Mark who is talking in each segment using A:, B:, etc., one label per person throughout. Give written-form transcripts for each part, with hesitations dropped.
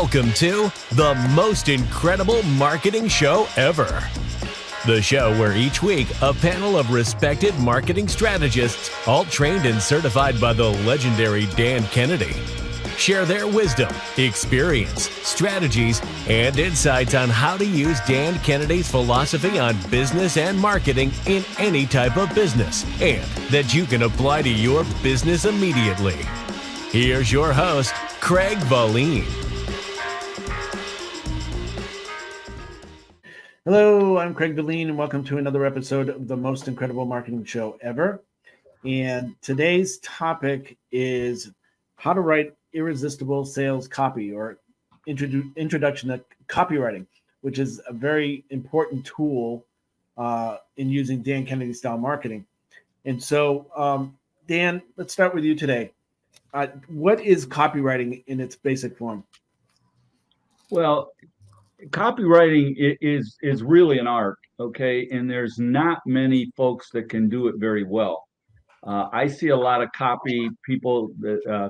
A: Welcome to the most incredible marketing show ever. The show where each week a panel of respected marketing strategists, all trained and certified by the legendary Dan Kennedy, share their wisdom, experience, strategies, and insights on how to use Dan Kennedy's philosophy on business and marketing in any type of business, and that you can apply to your business immediately. Here's your host, Craig Valine.
B: Hello, I'm Craig Valine, and welcome to another episode of the most incredible marketing show ever. And today's topic is how to write irresistible sales copy, or introduction to copywriting, which is a very important tool in using Dan Kennedy style marketing. And so, Dan, let's start with you today. What is copywriting in its basic form?
C: Well, copywriting is really an art, okay? And there's not many folks that can do it very well. I see a lot of copy people,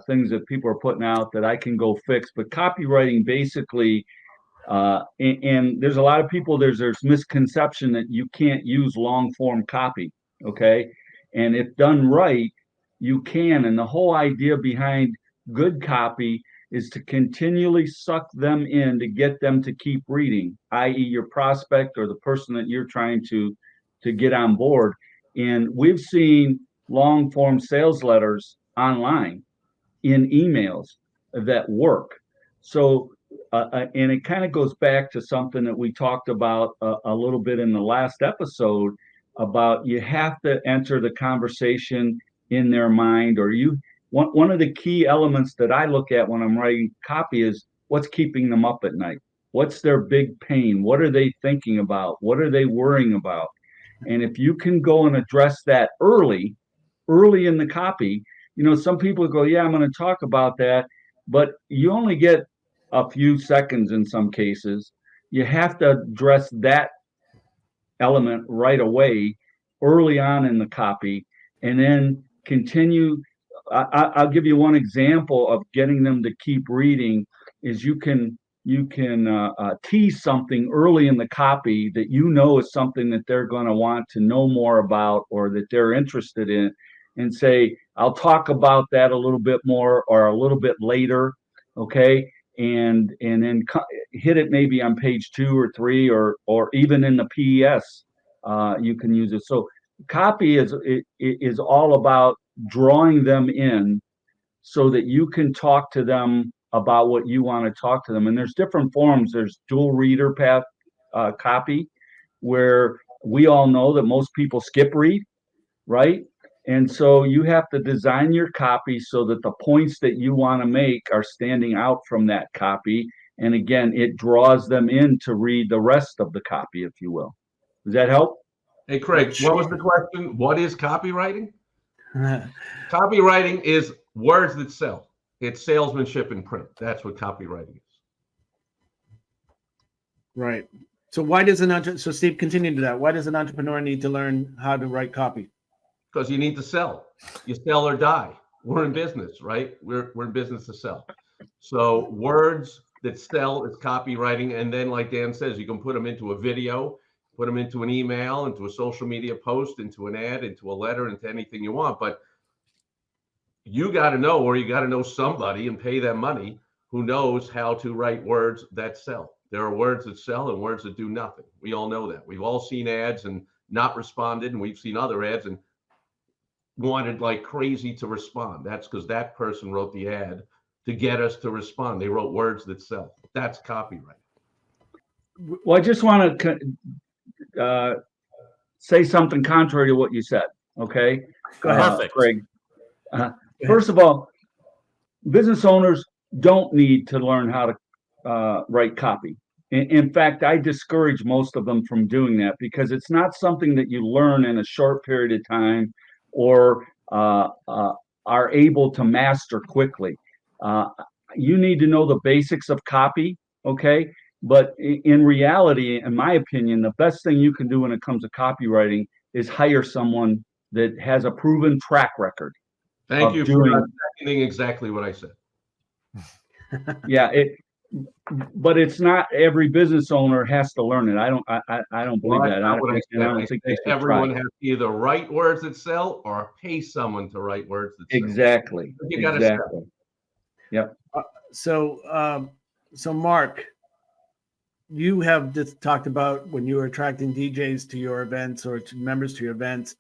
C: things that people are putting out that I can go fix. But copywriting basically, and there's a lot of people, there's misconception that you can't use long form copy, okay? And if done right, you can. And the whole idea behind good copy is to continually suck them in to get them to keep reading, i.e. your prospect or the person that you're trying to get on board. And we've seen long form sales letters online in emails that work. So, and it kind of goes back to something that we talked about a little bit in the last episode about you have to enter the conversation in their mind, or one of the key elements that I look at when I'm writing copy is what's keeping them up at night. What's their big pain? What are they thinking about? What are they worrying about? And if you can go and address that early in the copy, you know, some people go, yeah, I'm going to talk about that, but you only get a few seconds in some cases. You have to address that element right away, early on in the copy, and then continue. I'll give you one example of getting them to keep reading is you can tease something early in the copy that you know is something that they're going to want to know more about or that they're interested in, and say, I'll talk about that a little bit more or a little bit later, okay? And then hit it maybe on page 2 or 3 or even in the PES, you can use it. So copy is all about drawing them in so that you can talk to them about what you want to talk to them. And there's different forms. There's dual reader path copy, where we all know that most people skip read, right? And so you have to design your copy so that the points that you want to make are standing out from that copy. And again, it draws them in to read the rest of the copy, if you will. Does that help?
D: Hey, Craig, what was the question? What is copywriting? Copywriting is words that sell. It's salesmanship in print. That's what copywriting is.
B: Right. So why does so Steve, continue to that. Why does an entrepreneur need to learn how to write copy?
D: Because you need to sell. You sell or die. We're in business, right? We're in business to sell. So words that sell is copywriting. And then, like Dan says, you can put them into a video, put them into an email, into a social media post, into an ad, into a letter, into anything you want. But you got to know, or you got to know somebody and pay them money who knows how to write words that sell. There are words that sell and words that do nothing. We all know that. We've all seen ads and not responded, and we've seen other ads and wanted like crazy to respond. That's because that person wrote the ad to get us to respond. They wrote words that sell. That's copyright.
C: Well, I just want to say something contrary to what you said, okay?
B: Go ahead,
C: Craig. First of all, business owners don't need to learn how to write copy. In fact, I discourage most of them from doing that because it's not something that you learn in a short period of time or are able to master quickly. You need to know the basics of copy, okay? But in reality, in my opinion, the best thing you can do when it comes to copywriting is hire someone that has a proven track record.
D: Thank you for seconding exactly what I said.
C: Yeah, but it's not every business owner has to learn it. I don't believe
D: Well,
C: that.
D: that's not what I
C: And I don't
D: said.
C: think they should
D: Everyone
C: try.
D: has to either write words that sell or pay someone to write words that sell.
C: Exactly.
D: You got to sell.
C: Exactly. Yep.
B: So Mark, you have just talked about when you were attracting DJs to your events or to members to your events,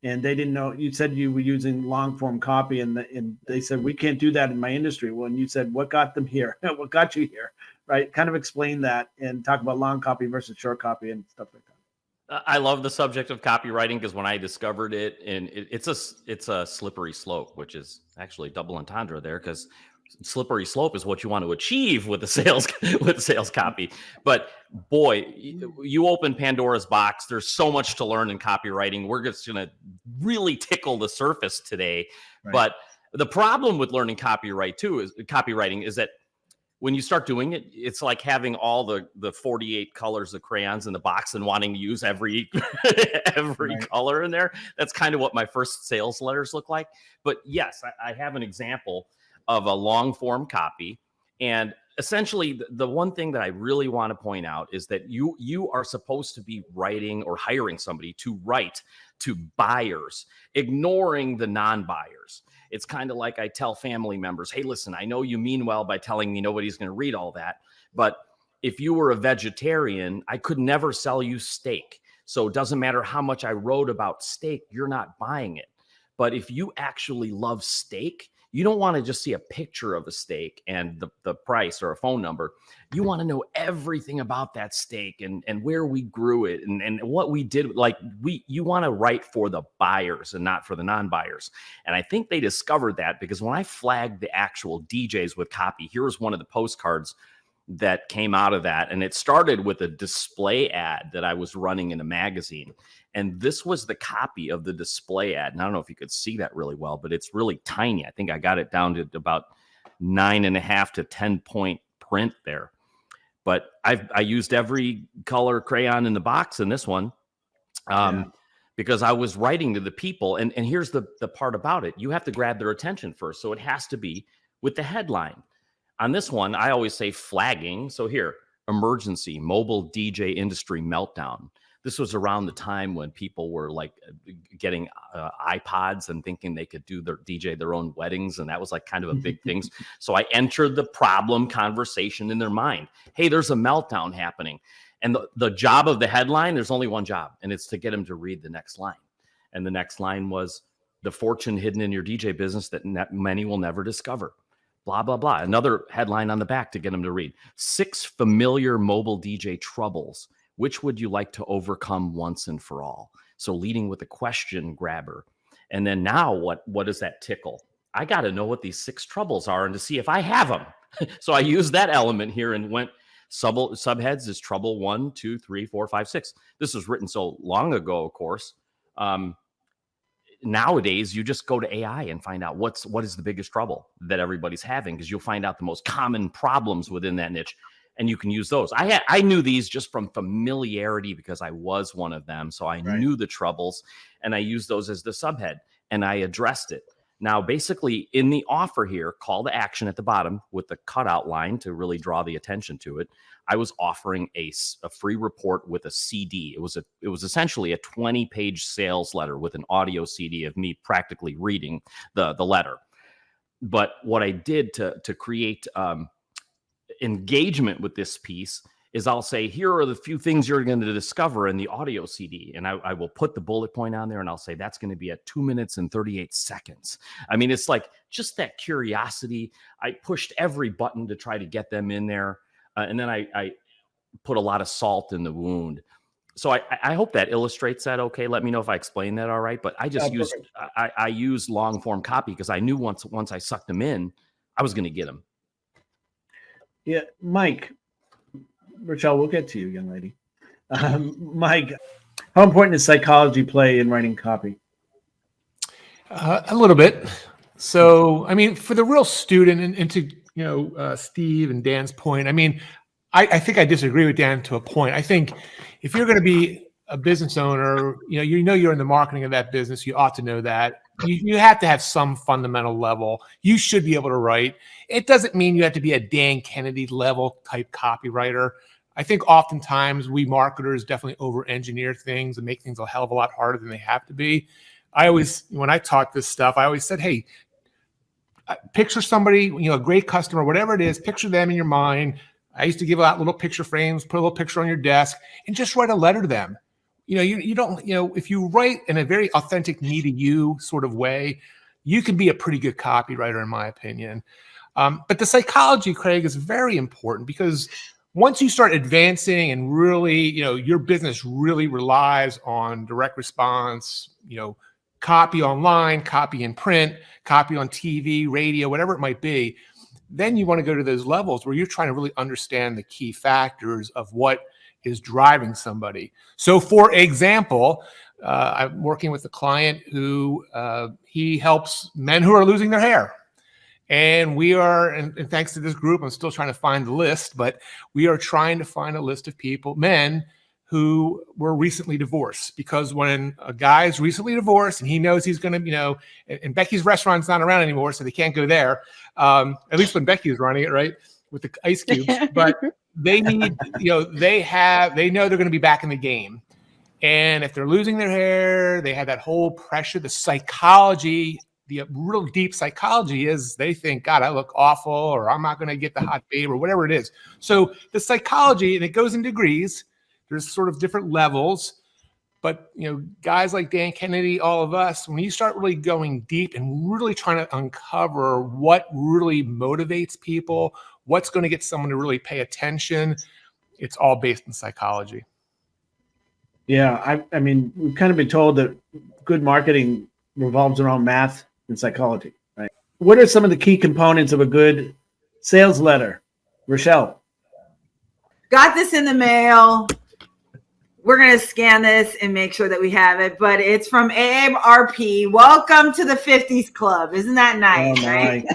B: and they didn't know. You said you were using long form copy, and they said we can't do that in my industry. Well, and you said what got them here? What got you here? Right? Kind of explain that and talk about long copy versus short copy and stuff like that.
E: I love the subject of copywriting because when I discovered it, and it's a slippery slope, which is actually double entendre there, because slippery slope is what you want to achieve with the sales copy. But boy, you open Pandora's box. There's so much to learn in copywriting. We're just going to really tickle the surface today. Right. But the problem with learning copywriting is that when you start doing it, it's like having all the 48 colors of crayons in the box and wanting to use every right. color in there. That's kind of what my first sales letters look like. But yes, I have an example of a long form copy. And essentially the one thing that I really want to point out is that you are supposed to be writing or hiring somebody to write to buyers, ignoring the non-buyers. It's kind of like I tell family members, hey, listen, I know you mean well by telling me nobody's going to read all that, but if you were a vegetarian, I could never sell you steak. So it doesn't matter how much I wrote about steak, you're not buying it. But if you actually love steak, you don't want to just see a picture of a steak and the price or a phone number. You want to know everything about that steak and where we grew it and what we did. You want to write for the buyers and not for the non-buyers. And I think they discovered that because when I flagged the actual DJs with copy, here was one of the postcards that came out of that. And it started with a display ad that I was running in a magazine. And this was the copy of the display ad. And I don't know if you could see that really well, but it's really tiny. I think I got it down to about 9.5 to 10 point print there. But I used every color crayon in the box in this one because I was writing to the people. And here's the part about it. You have to grab their attention first. So it has to be with the headline. On this one, I always say flagging. So here, emergency, mobile DJ industry meltdown. This was around the time when people were like getting iPods and thinking they could do DJ their own weddings. And that was like kind of a big thing. So I entered the problem conversation in their mind. Hey, there's a meltdown happening. And the job of the headline, there's only one job, and it's to get them to read the next line. And the next line was the fortune hidden in your DJ business that many will never discover. Blah, blah, blah. Another headline on the back to get them to read. 6 familiar mobile DJ troubles. Which would you like to overcome once and for all? So leading with a question grabber. And then now what does that tickle? I got to know what these 6 troubles are and to see if I have them. So I used that element here and went subheads is trouble 1, 2, 3, 4, 5, 6. This was written so long ago, of course. Nowadays, you just go to AI and find out what is the biggest trouble that everybody's having, because you'll find out the most common problems within that niche. And you can use those. I knew these just from familiarity because I was one of them. So I knew the troubles and I used those as the subhead and I addressed it. Now, basically in the offer here, call to action at the bottom with the cutout line to really draw the attention to it. I was offering a free report with a CD. It was essentially a 20-page sales letter with an audio CD of me practically reading the letter. But what I did to create engagement with this piece is I'll say, here are the few things you're going to discover in the audio CD. And I will put the bullet point on there and I'll say, that's going to be at 2 minutes and 38 seconds. I mean, it's like just that curiosity. I pushed every button to try to get them in there. And then I put a lot of salt in the wound. So I hope that illustrates that. Okay. Let me know if I explained that all right. But I just I used long form copy because I knew once I sucked them in, I was going to get them.
B: Yeah. Mike, Richelle, we'll get to you, young lady. Mike, how important does psychology play in writing copy?
F: A little bit. So, I mean, for the real student and to, Steve and Dan's point, I mean, I think I disagree with Dan to a point. I think if you're going to be a business owner, you're in the marketing of that business, you ought to know that. You have to have some fundamental level. You should be able to write. It doesn't mean you have to be a Dan Kennedy level type copywriter. I think oftentimes we marketers definitely over-engineer things and make things a hell of a lot harder than they have to be. When I taught this stuff, I always said, hey, picture somebody, a great customer, whatever it is, picture them in your mind. I used to give out little picture frames, put a little picture on your desk, and just write a letter to them. You don't, if you write in a very authentic, me to you sort of way, you can be a pretty good copywriter, in my opinion. But the psychology, Craig, is very important because once you start advancing and really, your business really relies on direct response, copy online, copy in print, copy on TV, radio, whatever it might be, then you want to go to those levels where you're trying to really understand the key factors of what is driving somebody. So for example, I'm working with a client who he helps men who are losing their hair. And we are, and thanks to this group, I'm still trying to find the list, but we are trying to find a list of people, men who were recently divorced. Because when a guy is recently divorced and he knows he's going to, and Becky's restaurant's not around anymore, so they can't go there. At least when Becky was running it, right? With the ice cubes. But they need, they know they're going to be back in the game. And if they're losing their hair, they have that whole pressure, the psychology. The real deep psychology is they think, God, I look awful, or I'm not going to get the hot babe, or whatever it is. So the psychology, and it goes in degrees. There's sort of different levels. But, guys like Dan Kennedy, all of us, when you start really going deep and really trying to uncover what really motivates people, what's going to get someone to really pay attention, it's all based in psychology.
B: Yeah, I mean, we've kind of been told that good marketing revolves around math and psychology, right? What are some of the key components of a good sales letter? Richelle.
G: Got this in the mail. We're going to scan this and make sure that we have it, but it's from Abe RP. Welcome to the 50s Club. Isn't that nice, right?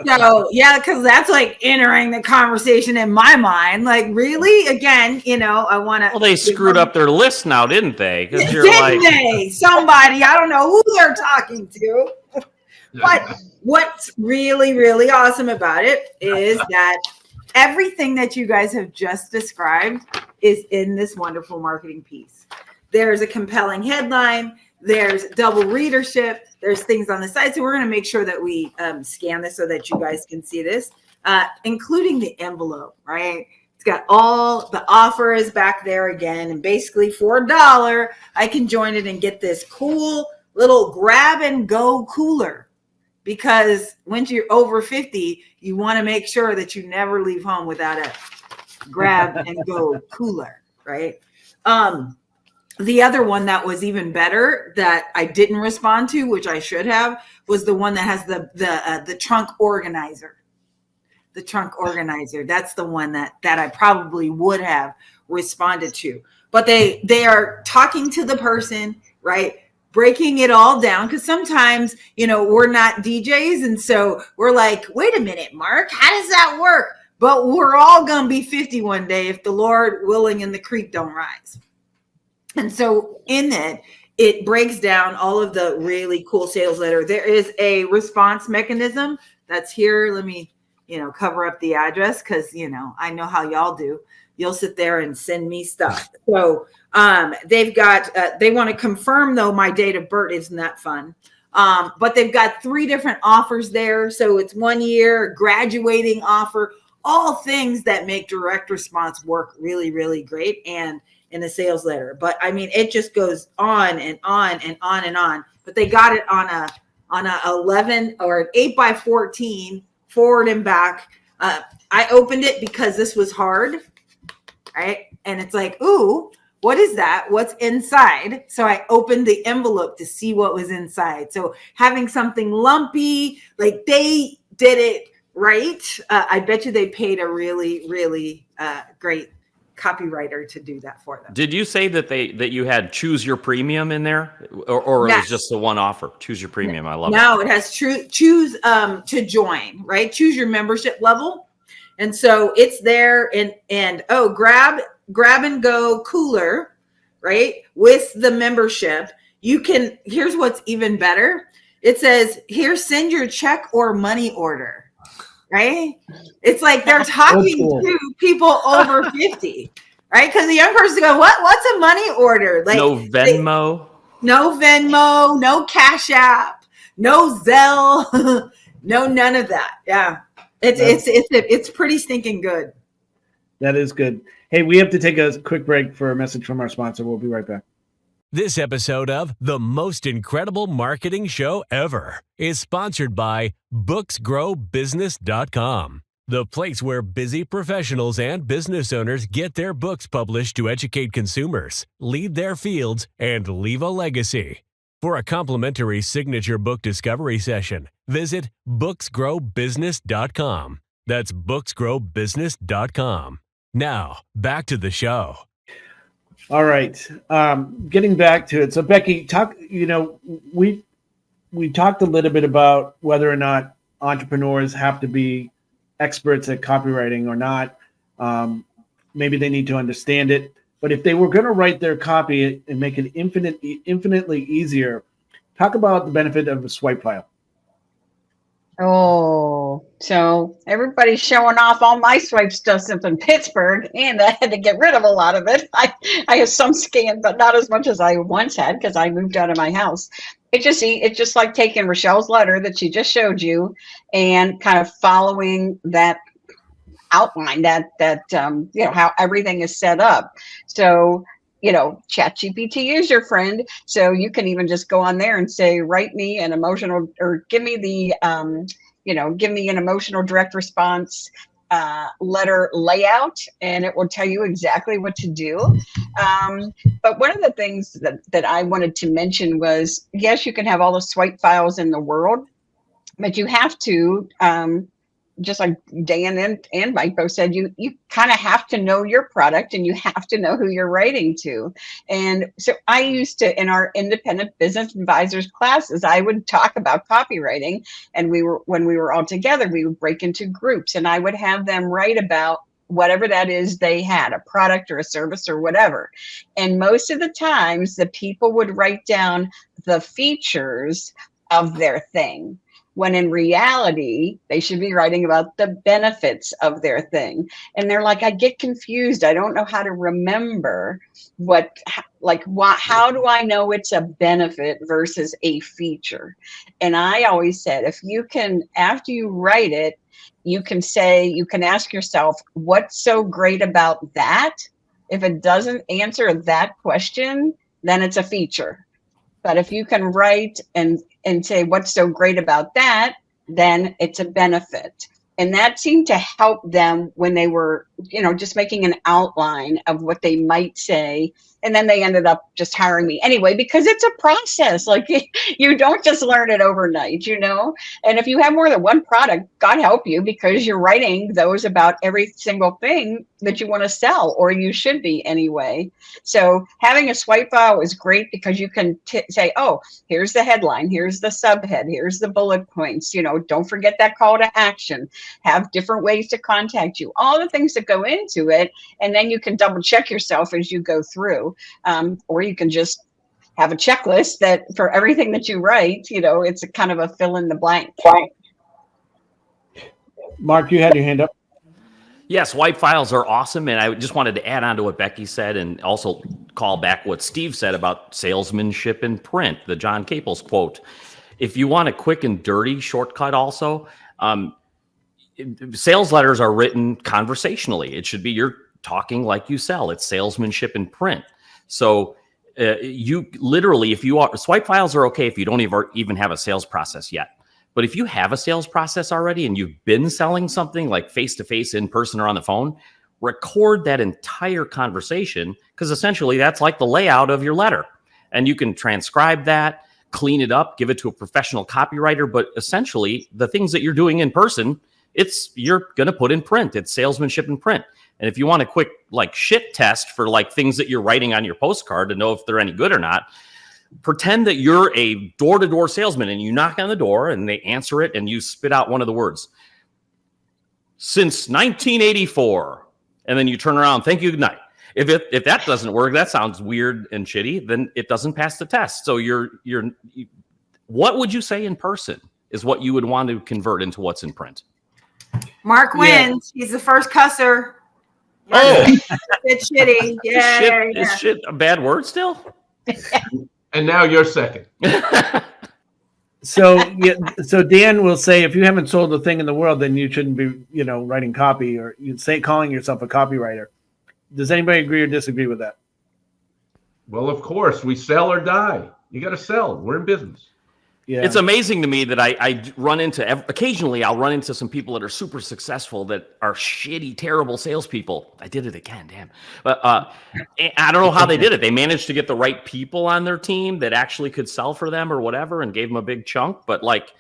G: So, yeah, because that's like entering the conversation in my mind. Like, really? Again, I want to.
E: Well, they screwed up their list now, didn't they? Because you're
G: Didn't they? Somebody, I don't know who they're talking to. But what's really, really awesome about it is that everything that you guys have just described is in this wonderful marketing piece. There's a compelling headline. There's double readership. There's things on the side. So we're going to make sure that we scan this so that you guys can see this, including the envelope, right? It's got all the offers back there again. And basically for $1, I can join it and get this cool little grab and go cooler. Because once you're over 50, you want to make sure that you never leave home without a grab and go cooler, right? The other one that was even better that I didn't respond to, which I should have, was the one that has the trunk organizer. The trunk organizer. That's the one that I probably would have responded to. But they are talking to the person, right? Breaking it all down, because sometimes, we're not DJs. And so we're like, wait a minute, Mark, how does that work? But we're all going to be 50 one day if the Lord willing and the creek don't rise. And so in it breaks down all of the really cool sales letter. There is a response mechanism that's here. Let me, cover up the address because, I know how y'all do. You'll sit there and send me stuff. So they've got, they want to confirm though my date of birth. Isn't that fun? But they've got 3 different offers there. So it's 1 year, graduating offer, all things that make direct response work really, really great. And in a sales letter, but I mean, it just goes on and on and on and on, but they got it on a 11 or an 8x14 forward and back. I opened it because this was hard. Right. And it's like, ooh, what is that? What's inside? So I opened the envelope to see what was inside. So having something lumpy, like they did it right. I bet you they paid a really, really great copywriter to do that for them.
E: Did you say that you had choose your premium in there, or
G: Yes.
E: it was just the one offer? Choose your premium. I love it.
G: No, it has choose to join, right? Choose your membership level. And so it's there and grab and go cooler, right? With the membership, here's what's even better. It says, here, send your check or money order. Right? It's like they're talking to people over 50, right? Because the young person go, what's a money order? Like
E: no Venmo.
G: No Venmo, no Cash App, no Zelle, no none of that. Yeah. It's pretty stinking good.
B: That is good. Hey, we have to take a quick break for a message from our sponsor. We'll be right back.
A: This episode of The Most Incredible Marketing Show Ever is sponsored by BooksGrowBusiness.com, the place where busy professionals and business owners get their books published to educate consumers, lead their fields, and leave a legacy. For a complimentary signature book discovery session, visit BooksGrowBusiness.com. That's BooksGrowBusiness.com. Now, back to the show.
B: All right. Getting back to it. So Becky, we talked a little bit about whether or not entrepreneurs have to be experts at copywriting or not. Maybe they need to understand it. But if they were going to write their copy and make it infinitely easier, talk about the benefit of a swipe file.
H: Oh, so everybody's showing off all my swipe stuff up in Pittsburgh, and I had to get rid of a lot of it. I have some scanned, but not as much as I once had because I moved out of my house. It's just like taking Richelle's letter that she just showed you and kind of following that outline that how everything is set up. So ChatGPT is your friend. So you can even just go on there and say, write me an emotional, or give me the, give me an emotional direct response letter layout, and it will tell you exactly what to do. But one of the things that I wanted to mention was, yes, you can have all the swipe files in the world, but you have to, just like Dan and Mike both said, you kind of have to know your product and you have to know who you're writing to. And so I used to, in our independent business advisors classes, I would talk about copywriting, and when we were all together, we would break into groups and I would have them write about whatever that is they had, a product or a service or whatever. And most of the times the people would write down the features of their thing, when in reality, they should be writing about the benefits of their thing. And they're like, I get confused. I don't know how to remember how do I know it's a benefit versus a feature? And I always said, if you can, after you write it, you can ask yourself, what's so great about that? If it doesn't answer that question, then it's a feature. But if you can write and say what's so great about that, then it's a benefit. And that seemed to help them when they were, just making an outline of what they might say. And then they ended up just hiring me anyway, because it's a process. Like, you don't just learn it overnight, And if you have more than one product, God help you, because you're writing those about every single thing that you want to sell, or you should be anyway. So having a swipe file is great because you can say, oh, here's the headline, here's the subhead, here's the bullet points, don't forget that call to action, have different ways to contact you, all the things that go into it. And then you can double check yourself as you go through. Or you can just have a checklist that for everything that you write, it's a kind of a fill in the blank.
B: Mark, you had your hand up.
E: Yeah, swipe files are awesome. And I just wanted to add on to what Becky said and also call back what Steve said about salesmanship in print, the John Caples quote. If you want a quick and dirty shortcut also, sales letters are written conversationally. It should be you're talking like you sell. It's salesmanship in print. So you literally, swipe files are okay if you don't even have a sales process yet. But if you have a sales process already and you've been selling something like face-to-face, in person, or on the phone, record that entire conversation, because essentially that's like the layout of your letter. And you can transcribe that, clean it up, give it to a professional copywriter. But essentially the things that you're doing in person, you're going to put in print. It's salesmanship in print. And if you want a quick shit test for things that you're writing on your postcard to know if they're any good or not, pretend that you're a door-to-door salesman and you knock on the door and they answer it and you spit out one of the words. Since 1984. And then you turn around, thank you, good night. If that doesn't work, that sounds weird and shitty, then it doesn't pass the test. So what would you say in person is what you would want to convert into what's in print?
G: Mark wins. He's the first cusser.
E: Oh,
G: It's shitty. Yeah.
E: Is shit a bad word still?
D: And now you're second.
B: So Dan will say, if you haven't sold a thing in the world, then you shouldn't be, writing copy, or you'd say calling yourself a copywriter. Does anybody agree or disagree with that?
D: Well, of course, we sell or die. You got to sell. We're in business.
B: Yeah.
E: It's amazing to me that I run into, occasionally I'll run into some people that are super successful that are shitty, terrible salespeople. I did it again, damn. But I don't know how they did it. They managed to get the right people on their team that actually could sell for them or whatever, and gave them a big chunk. But like,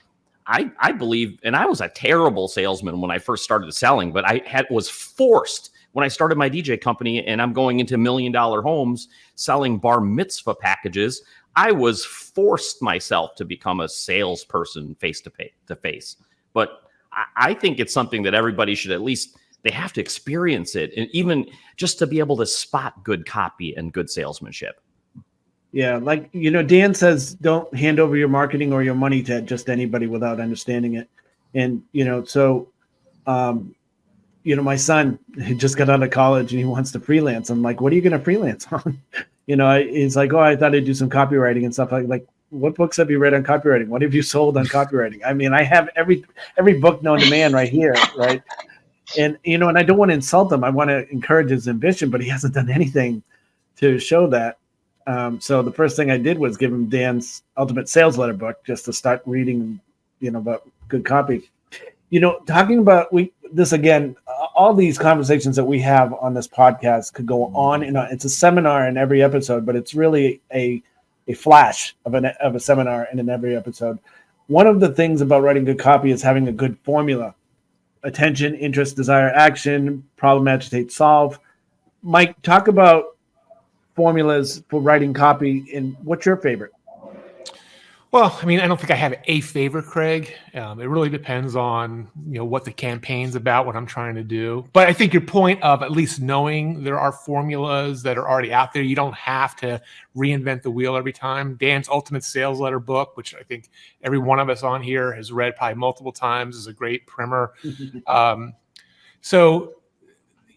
E: I believe, and I was a terrible salesman when I first started selling, but I was forced when I started my DJ company, and I'm going into $1 million homes selling bar mitzvah packages. I was forced myself to become a salesperson face to face. But I think it's something that everybody should at least, they have to experience it, and even just to be able to spot good copy and good salesmanship.
B: Yeah, like, Dan says, don't hand over your marketing or your money to just anybody without understanding it. And, my son just got out of college and he wants to freelance. I'm like, what are you going to freelance on? He's like, oh, I thought I'd do some copywriting and stuff. Like, what books have you read on copywriting? What have you sold on copywriting? I mean, I have every book known to man right here, right? And, and I don't want to insult him. I want to encourage his ambition, but he hasn't done anything to show that. So the first thing I did was give him Dan's Ultimate Sales Letter book just to start reading, about good copy. Talking about this again, all these conversations that we have on this podcast could go on, and it's a seminar in every episode, but it's really a flash of a seminar in every episode. One of the things about writing good copy is having a good formula: attention, interest, desire, action, problem, agitate, solve. Mike, talk about formulas for writing copy, and what's your favorite?
F: Well, I mean, I don't think I have a favorite, Craig. It really depends on, what the campaign's about, what I'm trying to do. But I think your point of at least knowing there are formulas that are already out there, you don't have to reinvent the wheel every time. Dan's Ultimate Sales Letter book, which I think every one of us on here has read probably multiple times, is a great primer. So,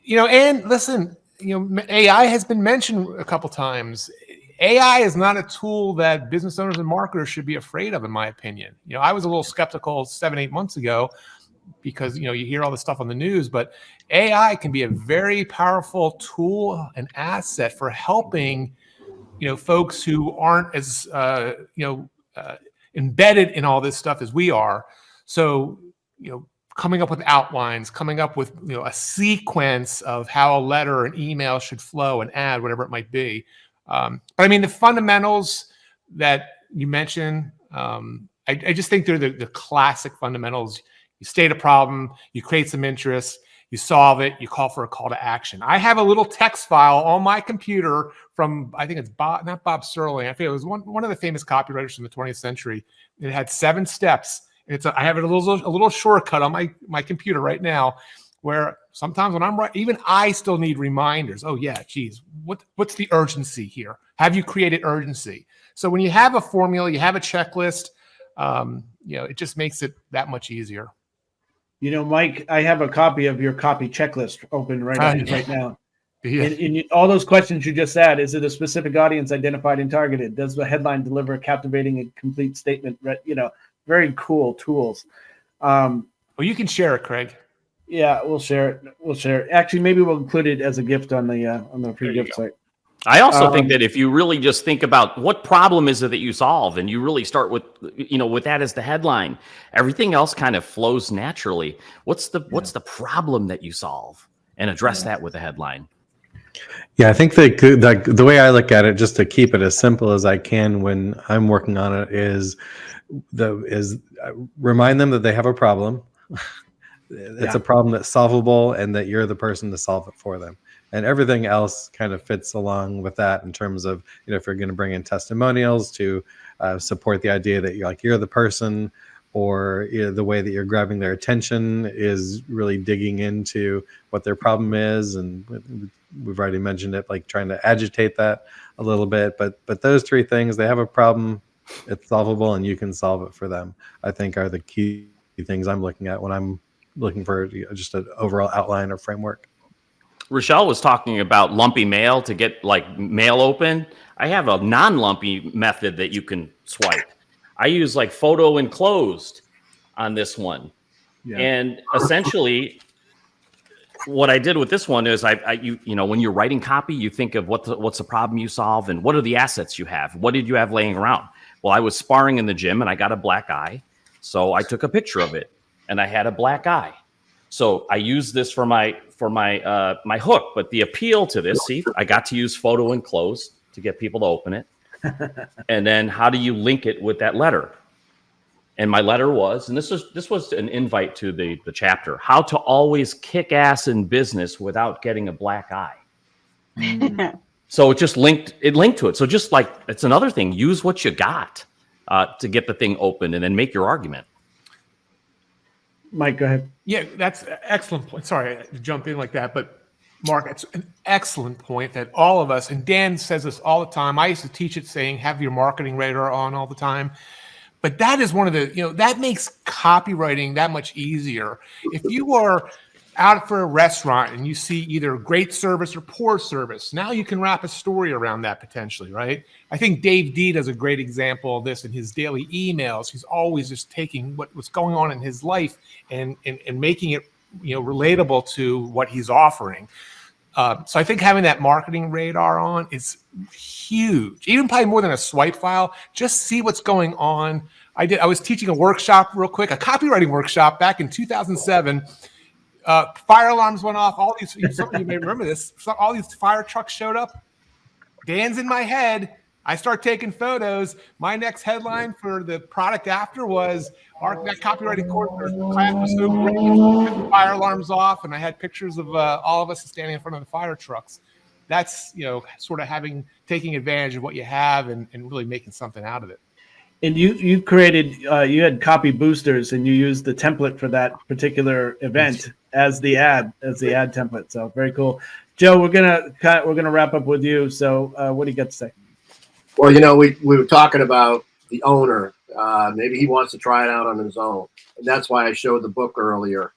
F: and listen, AI has been mentioned a couple times. AI is not a tool that business owners and marketers should be afraid of, in my opinion. I was a little skeptical 7-8 months ago because, you hear all this stuff on the news, but AI can be a very powerful tool and asset for helping, folks who aren't as, embedded in all this stuff as we are. So, coming up with outlines, coming up with, a sequence of how a letter or an email should flow, an ad, whatever it might be. But I mean, the fundamentals that you mentioned, I just think they're the classic fundamentals. You state a problem, you create some interest, you solve it, you call for a call to action. I have a little text file on my computer from, I think it's not Bob Sterling. I think it was one of the famous copywriters from the 20th century. It had 7 steps. And I have a little shortcut on my computer right now, where sometimes when I'm right, even I still need reminders. Oh yeah, geez, what's the urgency here? Have you created urgency? So when you have a formula, you have a checklist, it just makes it that much easier.
B: Mike, I have a copy of your copy checklist open right now.
F: Yeah.
B: And all those questions you just said, is it a specific audience identified and targeted? Does the headline deliver a captivating and complete statement? Very cool tools.
F: Well, you can share it, Craig.
B: Yeah, we'll share it. Actually, maybe we'll include it as a gift on the free gift site.
E: I also think that if you really just think about what problem is it that you solve, and you really start with that as the headline, everything else kind of flows naturally. What's the problem that you solve, and address that with a headline.
I: Yeah, I think the way I look at it, just to keep it as simple as I can when I'm working on it, is remind them that they have a problem. It's a problem that's solvable, and that you're the person to solve it for them. And everything else kind of fits along with that in terms of, if you're going to bring in testimonials to support the idea that you're the person, or the way that you're grabbing their attention is really digging into what their problem is and we've already mentioned it, like trying to agitate that a little bit. But those three things, they have a problem, it's solvable, and you can solve it for them, I think are the key things I'm looking at when I'm looking for just an overall outline or framework.
E: Richelle was talking about lumpy mail to get like mail open. I have a non-lumpy method that you can swipe. I use like photo enclosed on this one. Yeah. And essentially what I did with this one is you know, when you're writing copy, you think of what's the problem you solve and what are the assets you have? What did you have laying around? Well, I was sparring in the gym and I got a black eye. So I took a picture of it and I had a black eye. So I used this for my hook, but the appeal to this, see, I got to use photo enclosed to get people to open it. And then how do you link it with that letter? And my letter was, and this was an invite to the chapter, how to always kick ass in business without getting a black eye. So it linked to it. So just like, it's another thing, use what you got to get the thing open and then make your argument.
B: Mike, go ahead.
F: Yeah, that's an excellent point. Sorry to jump in like that, but Mark, it's an excellent point that all of us, and Dan says this all the time. I used to teach it saying, have your marketing radar on all the time. But that is one of the, that makes copywriting that much easier. If you are out for a restaurant and you see either great service or poor service, now you can wrap a story around that potentially, right? I think Dave D does a great example of this in his daily emails. He's always just taking what's going on in his life and making it, relatable to what he's offering. So I think having that marketing radar on is huge, even probably more than a swipe file. Just see what's going on. I was teaching a workshop real quick, a copywriting workshop back in 2007. Fire alarms went off. All these, some of you may remember this. All these fire trucks showed up. Dan's in my head. I start taking photos. My next headline for the product after was that copywriting course class was so great. The fire alarms off, and I had pictures of all of us standing in front of the fire trucks. That's sort of taking advantage of what you have and really making something out of it.
B: And you created you had copy boosters, and you used the template for that particular event as the ad template. So very cool. Joe, we're gonna wrap up with you. So what do you got to say?
J: Well, we were talking about the owner. Maybe he wants to try it out on his own, and that's why I showed the book earlier,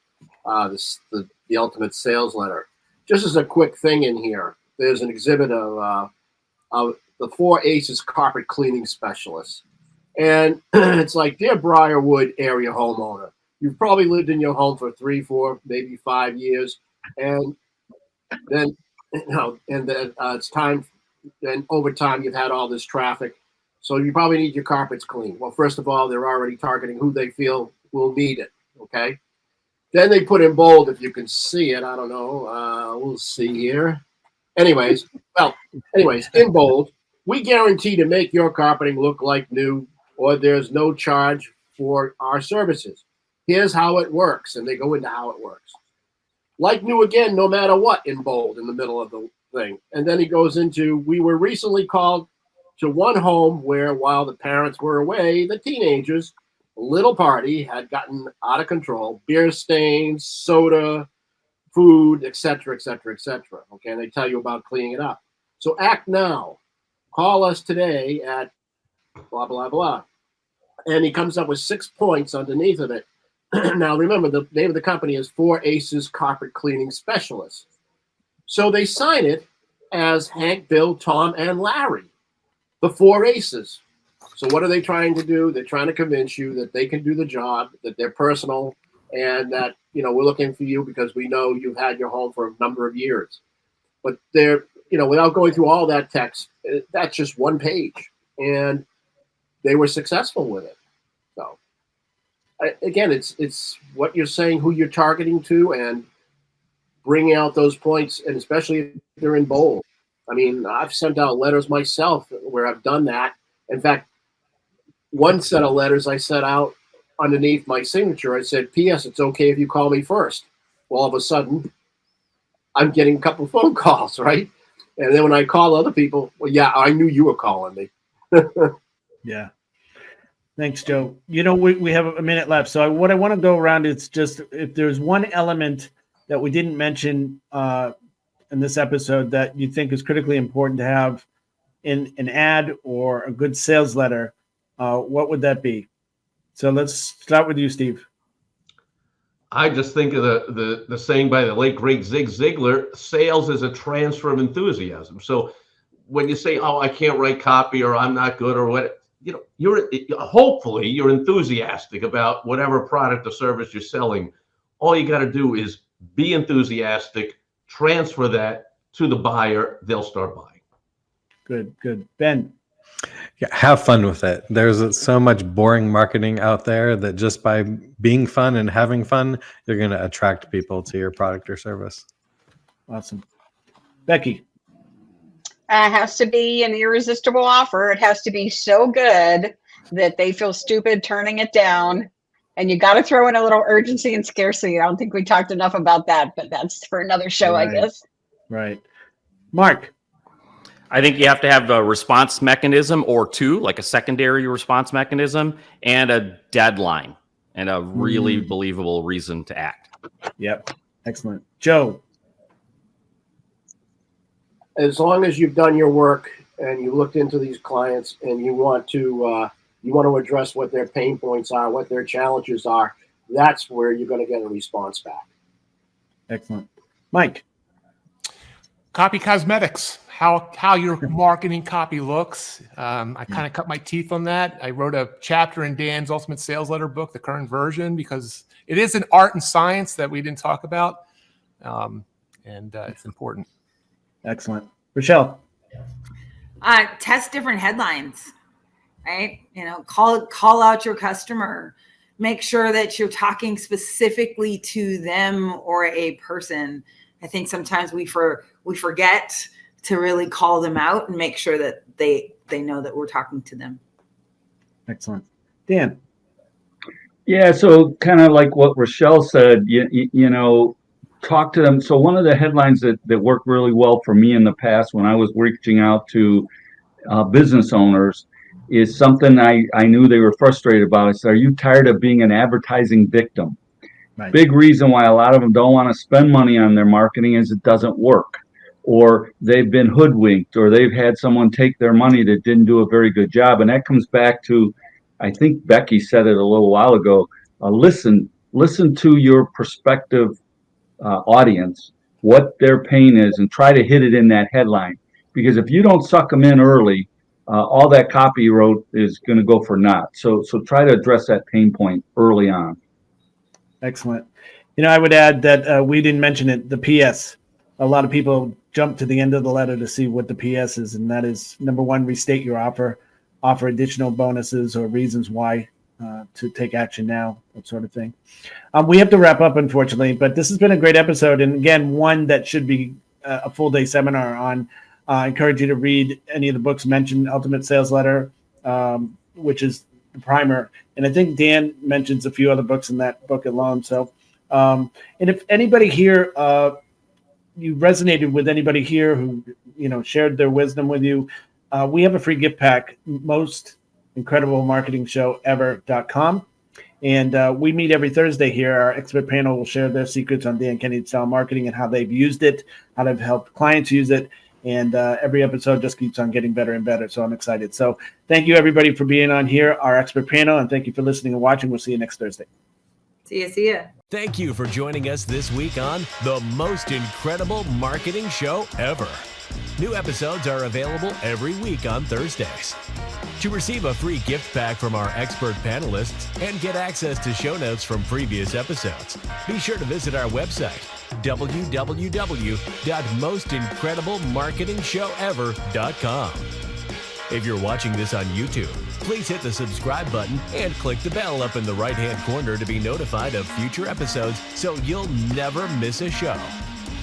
J: the Ultimate Sales Letter. Just as a quick thing in here, there's an exhibit of the 4 Aces carpet cleaning specialists. And it's like, dear Briarwood area homeowner, you've probably lived in your home for 3, 4, maybe 5 years. And then, it's time, and over time, you've had all this traffic. So you probably need your carpets cleaned. Well, first of all, they're already targeting who they feel will need it. Okay. Then they put in bold, if you can see it. I don't know. We'll see here. Anyways, in bold, we guarantee to make your carpeting look like new, or there's no charge for our services. Here's how it works. And they go into how it works. Like new again, no matter what, in bold, in the middle of the thing. And then he goes into, we were recently called to one home where, while the parents were away, the teenagers, a little party, had gotten out of control. Beer stains, soda, food, etc., etc., etc. Okay, and they tell you about cleaning it up. So act now. Call us today at blah, blah, blah. And he comes up with 6 points underneath of it. Now, remember, the name of the company is 4 Aces Carpet Cleaning Specialists. So they sign it as Hank, Bill, Tom, and Larry, the 4 Aces. So what are they trying to do? They're trying to convince you that they can do the job, that they're personal, and that, we're looking for you because we know you've had your home for a number of years. But they're, without going through all that text, that's just one page. And they were successful with it. So again, it's what you're saying, who you're targeting to, and bringing out those points, and especially if they're in bold. I mean, I've sent out letters myself where I've done that. In fact, one set of letters I sent out underneath my signature, I said, P.S., it's okay if you call me first. Well, all of a sudden, I'm getting a couple of phone calls, right? And then when I call other people, well, yeah, I knew you were calling me.
B: Yeah. Thanks, Joe. We have a minute left. So what I want to go around is just if there's one element that we didn't mention in this episode that you think is critically important to have in an ad or a good sales letter, what would that be? So let's start with you, Steve.
D: I just think of the saying by the late great Zig Ziglar: sales is a transfer of enthusiasm. So when you say, "Oh, I can't write copy," or "I'm not good," or what, hopefully you're enthusiastic about whatever product or service you're selling. All you got to do is be enthusiastic, transfer that to the buyer, they'll start buying.
B: Good. Ben.
I: Yeah, have fun with it. There's so much boring marketing out there that just by being fun and having fun, you're going to attract people to your product or service.
B: Awesome. Becky.
H: It has to be an irresistible offer. It has to be so good that they feel stupid turning it down. And you got to throw in a little urgency and scarcity. I don't think we talked enough about that, but that's for another show,
B: Right.
H: I guess.
B: Right. Mark.
E: I think you have to have a response mechanism or two, like a secondary response mechanism and a deadline and a really believable reason to act.
B: Yep. Excellent. Joe.
J: As long as you've done your work and you looked into these clients and you want to address what their pain points are, what their challenges are, that's where you're going to get a response back.
B: Excellent. Mike.
F: Copy cosmetics, how your marketing copy looks. I kind of cut my teeth on that. I wrote a chapter in Dan's Ultimate Sales Letter book, the current version, because it is an art and science that we didn't talk about, and it's important.
B: Excellent. Richelle.
G: Test different headlines, right? Call out your customer. Make sure that you're talking specifically to them or a person. I think sometimes we forget to really call them out and make sure that they know that we're talking to them.
B: Excellent. Dan.
C: Yeah, so kind of like what Richelle said, you know, talk to them. So one of the headlines that worked really well for me in the past when I was reaching out to business owners is something I knew they were frustrated about. I said, "Are you tired of being an advertising victim?" Right. Big reason why a lot of them don't want to spend money on their marketing is it doesn't work, or they've been hoodwinked, or they've had someone take their money that didn't do a very good job. And that comes back to, I think Becky said it a little while ago, listen to your prospective audience, what their pain is, and try to hit it in that headline. Because if you don't suck them in early, all that copy you wrote is going to go for naught. So try to address that pain point early on.
B: Excellent. You know, I would add that we didn't mention it, the PS. A lot of people jump to the end of the letter to see what the PS is, and that is, number one, restate your offer additional bonuses or reasons why to take action now, that sort of thing. We have to wrap up, unfortunately, but this has been a great episode, and again, one that should be a full-day seminar on. I encourage you to read any of the books mentioned, Ultimate Sales Letter, which is the primer. And I think Dan mentions a few other books in that book alone. So, and if anybody here, you resonated with anybody here who, shared their wisdom with you, we have a free gift pack, mostincrediblemarketingshowever.com. And we meet every Thursday here. Our expert panel will share their secrets on Dan Kennedy style marketing and how they've used it, how they've helped clients use it. And every episode just keeps on getting better and better. So I'm excited. So thank you, everybody, for being on here, our expert panel. And thank you for listening and watching. We'll see you next Thursday.
G: See ya.
A: Thank you for joining us this week on The Most Incredible Marketing Show Ever. New episodes are available every week on Thursdays. To receive a free gift pack from our expert panelists and get access to show notes from previous episodes, be sure to visit our website, www.mostincrediblemarketingshowever.com. If you're watching this on YouTube, please hit the subscribe button and click the bell up in the right-hand corner to be notified of future episodes so you'll never miss a show.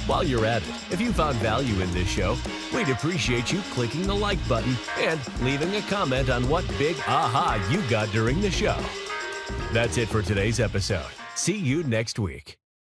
A: While you're at it, if you found value in this show, we'd appreciate you clicking the like button and leaving a comment on what big aha you got during the show. That's it for today's episode. See you next week.